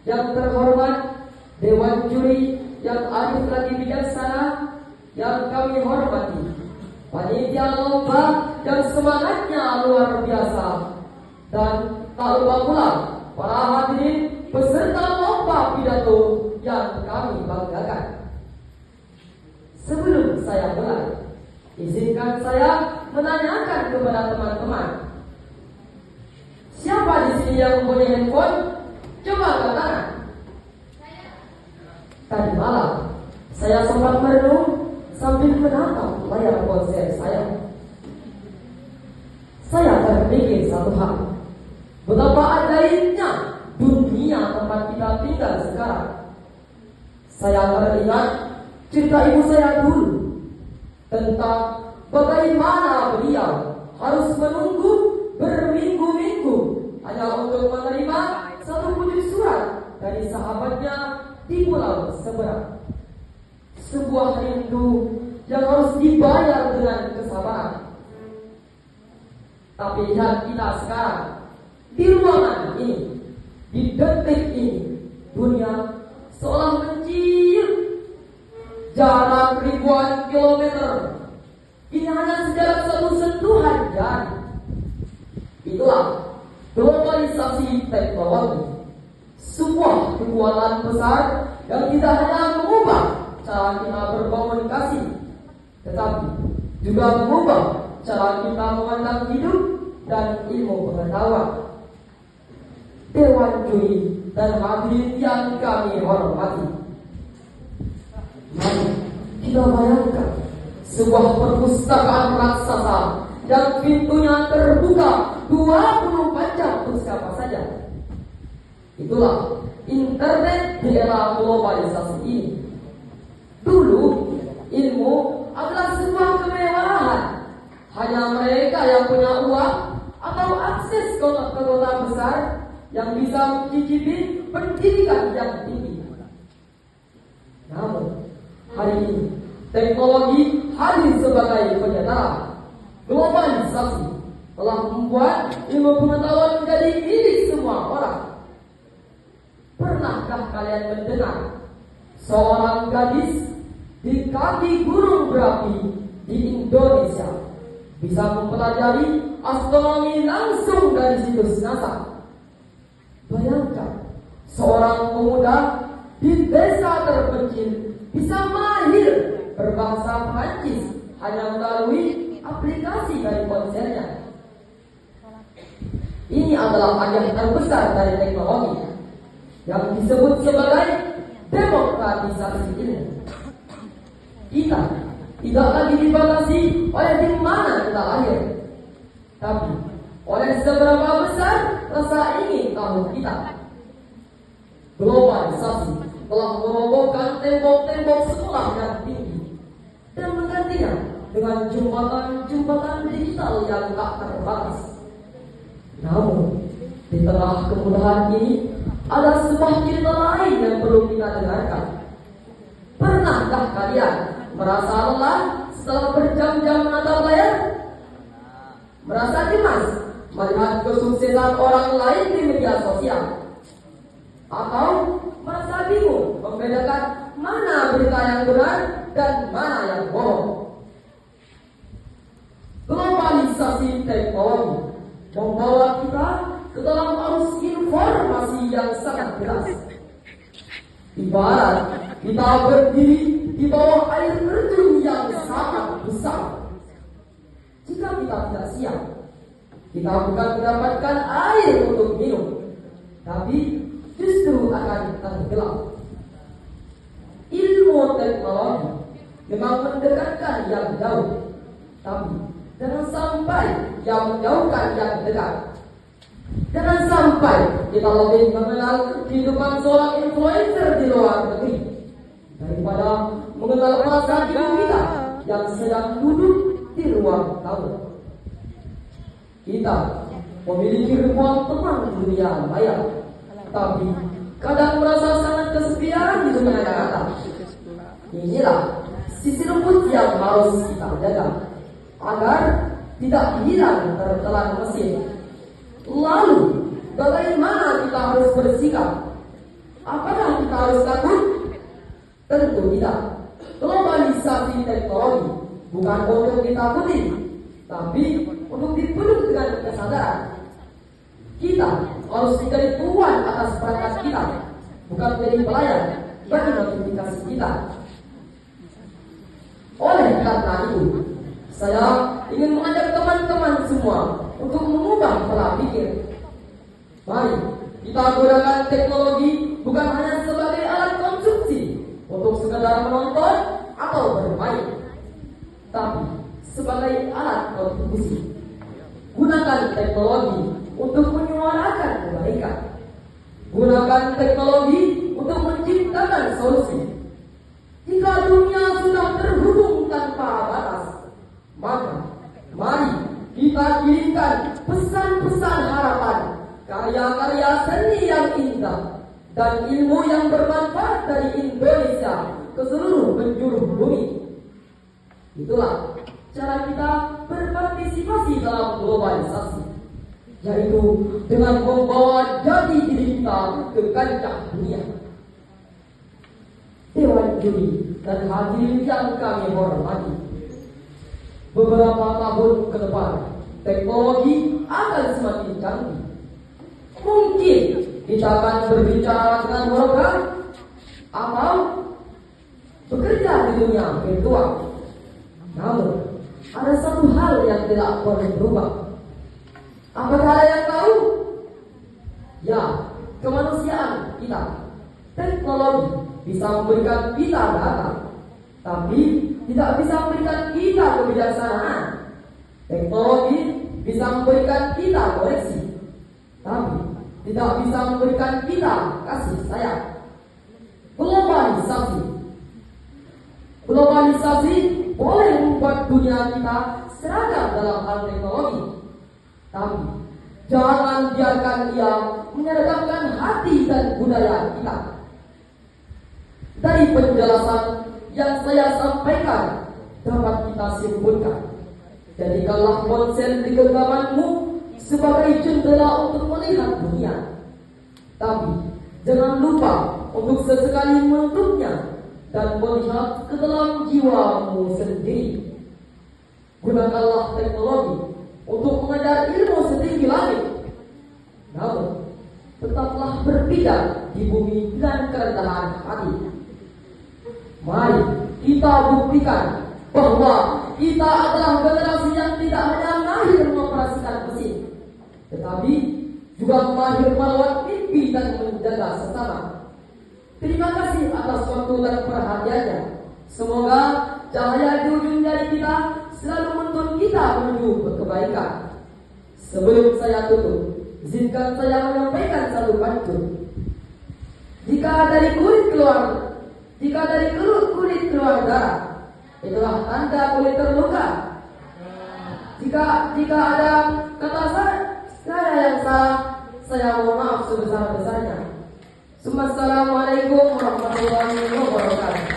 yang terhormat, Dewan Juri yang adil lagi bijaksana yang kami hormati, panitia lomba yang semangatnya luar biasa, dan tak lupa pula para hadirin peserta lomba pidato yang kami banggakan. Sebelum saya mulai, izinkan saya menanyakan kepada teman-teman, siapa di sini yang mempunyai handphone? Coba angkat tangan. Tadi malam saya sempat merenung sambil menatap layar ponsel saya. Saya terpikir satu hal, betapa ajaibnya dunia tempat kita tinggal sekarang. Saya teringat cerita ibu saya dulu tentang bagaimana beliau harus menunggu berminggu-minggu hanya untuk menerima satu butir surat dari sahabatnya di pulau seberang. Sebuah rindu yang harus dibayar dengan kesabaran. Tapi lihat kita sekarang, di ruangan ini, di detik ini, dunia seolah mencium jarak ribuan kilometer. Ini hanya sejarak satu sentuhan jari. Itulah globalisasi teknologi, sebuah kekuatan besar yang tidak hanya mengubah cara kita berkomunikasi, tetapi juga mengubah cara kita memandang hidup dan ilmu pengetahuan. Dewan Juri dan hadirin yang kami hormati, mari kita bayangkan sebuah perpustakaan raksasa yang pintunya terbuka 24 jam untuk siapa saja. Itulah internet di era globalisasi ini. Dulu ilmu adalah sebuah kemewahan. Hanya mereka yang punya uang atau akses ke kota besar yang bisa mencicipi pendidikan yang tinggi. Namun hari ini teknologi hadir sebagai penyetara. Globalisasi telah membuat ilmu pengetahuan menjadi milik semua orang. Pernahkah kalian mendengar seorang gadis di kaki gunung berapi di Indonesia bisa mempelajari astronomi langsung dari situs NASA? Bayangkan seorang pemuda di desa terpencil bisa mahir berbahasa Prancis hanya melalui aplikasi dari ponselnya. Ini adalah hadiah terbesar dari teknologi yang disebut sebagai demokratisasi ilmu. Kita tidak lagi dibatasi oleh di mana kita lahir, tapi oleh seberapa besar rasa ingin tahu kita. Globalisasi telah merobohkan tembok-tembok sekolah yang tinggi dan menggantinya dengan jembatan-jembatan digital yang tak terbatas. Namun, di tengah kemudahan ini ada sebuah cerita lain yang perlu kita dengarkan. Pernahkah kalian merasa lelah setelah berjam-jam menatap layar? Merasa cemas melihat kesuksesan orang lain di media sosial? Atau merasa bingung membedakan mana berita yang benar dan mana yang bohong? Globalisasi teknologi membawa kita ke dalam arus informasi yang sangat deras. Ibarat kita berdiri di bawah air terjun yang sangat besar. Jika kita tidak siap, kita bukan mendapatkan air untuk minum, tapi justru akan tenggelam. Ilmu teknologi memang mendekatkan yang jauh, tapi jangan sampai yang menjauhkan yang dekat. Jangan sampai kita lebih mengenal kehidupan seorang influencer di luar negeri daripada mengenal perasaan ibu kita yang sedang duduk di ruang tamu. Kita memiliki ribuan teman di dunia maya, tapi kadang merasa sangat kesepian di dunia nyata. Inilah sisi lembut yang harus kita jaga agar tidak hilang tertelan mesin. Lalu, bagaimana kita harus bersikap? Apakah kita harus takut? Tentu tidak. Globalisasi teknologi bukan untuk ditakuti, tapi untuk dipeluk dengan kesadaran. Kita harus menjadi tuan atas perangkat kita, bukan menjadi pelayan bagi notifikasi kita. Oleh karena itu, saya ingin mengajak teman-teman semua untuk mengubah pola pikir. Mari kita gunakan teknologi bukan hanya sebagai alat konsumsi untuk sekedar menonton atau bermain, tapi sebagai alat kontribusi. Gunakan teknologi untuk menyuarakan kebaikan. Gunakan teknologi untuk menciptakan solusi. Jika dunia sudah terhubung tanpa batas, maka mari kita kirimkan pesan-pesan harapan, karya-karya seni yang indah, dan ilmu yang bermanfaat dari Indonesia ke seluruh penjuru bumi. Itulah cara kita berpartisipasi dalam globalisasi, yaitu dengan membawa jati diri kita ke kancah dunia. Dewan juri dan hadirin yang kami hormati, beberapa tahun ke depan teknologi akan semakin canggih. Mungkin kita akan berbicara dengan hologram atau bekerja di dunia virtual. Namun ada satu hal yang tidak boleh berubah. Apakah ada yang tahu? Ya, kemanusiaan kita. Teknologi bisa memberikan kita data, tapi tidak bisa memberikan kita kebijaksanaan. Teknologi bisa memberikan kita koneksi, tapi tidak bisa memberikan kita kasih sayang. Globalisasi boleh membuat dunia kita seragam dalam hal teknologi, tapi jangan biarkan ia menyeragamkan hati dan budaya kita. Dari penjelasan yang saya sampaikan dapat kita simpulkan, jadikanlah ponsel di genggamanmu sebagai jendela untuk melihat dunia, tapi jangan lupa untuk sesekali menutupnya dan melihat ke dalam jiwamu sendiri. Gunakanlah teknologi untuk mengajar ilmu setinggi langit, namun tetaplah berpijak di bumi dengan kerendahan hati. Mari kita buktikan bahwa kita adalah generasi yang tidak hanya mahir mengoperasikan mesin, tetapi juga mahir merawat mimpi dan menjaga sesama. Terima kasih atas waktu dan perhatiannya. Semoga cahaya di ujung jari kita selalu menuntun kita menuju kebaikan. Sebelum saya tutup, izinkan saya menyampaikan satu pantun. Jika dari kulit keluar darah, itulah tanda kulit terluka. Jika ada kata saya yang salah, saya mohon maaf sebesar-besarnya. Assalamualaikum warahmatullahi wabarakatuh.